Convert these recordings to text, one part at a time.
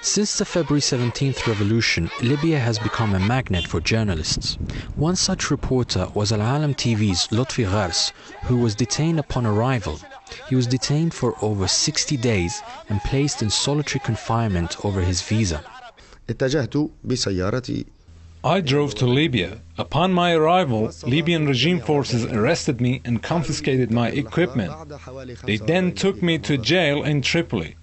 Since the February 17th revolution, Libya has become a magnet for journalists. One such reporter was الإعلام TV's Lotfi Ghars, who was detained upon arrival. He was detained for over 60 days and placed in solitary confinement over his visa. I drove to Libya. Upon my arrival, Libyan regime forces arrested me and confiscated my equipment. They then took me to jail in Tripoli.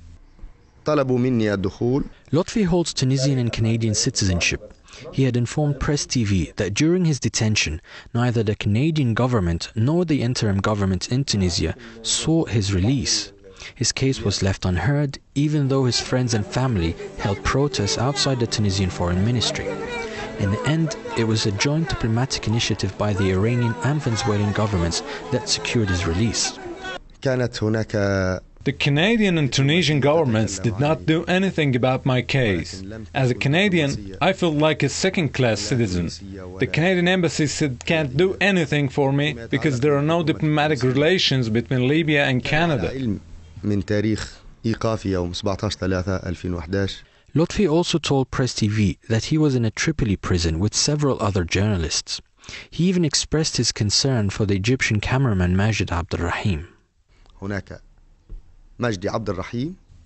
Lotfi holds Tunisian and Canadian citizenship. He had informed Press TV that during his detention, neither the Canadian government nor the interim government in Tunisia sought his release. His case was left unheard, even though his friends and family held protests outside the Tunisian Foreign Ministry. In the end, it was a joint diplomatic initiative by the Iranian and Venezuelan governments that secured his release. The Canadian and Tunisian governments did not do anything about my case. As a Canadian, I feel like a second-class citizen. The Canadian embassy said can't do anything for me because there are no diplomatic relations between Libya and Canada. Lotfi also told Press TV that he was in a Tripoli prison with several other journalists. He even expressed his concern for the Egyptian cameraman Majid Abdulrahim.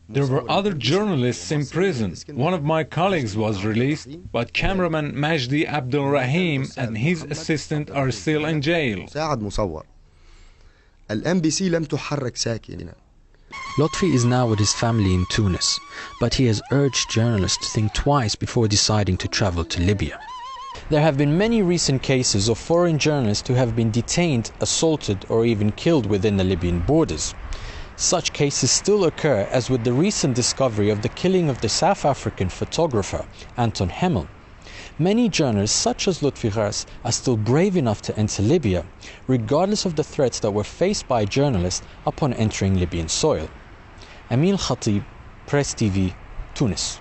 There were other journalists in prison. One of my colleagues was released, but cameraman Majdi Abdulrahim and his assistant are still in jail. Lotfi is now with his family in Tunis, but he has urged journalists to think twice before deciding to travel to Libya. There have been many recent cases of foreign journalists who have been detained, assaulted, or even killed within the Libyan borders. Such cases still occur, as with the recent discovery of the killing of the South African photographer Anton Hemmel. Many journalists, such as Lotfi Ghars, are still brave enough to enter Libya, regardless of the threats that were faced by journalists upon entering Libyan soil. Emil Khatib, Press TV, Tunis.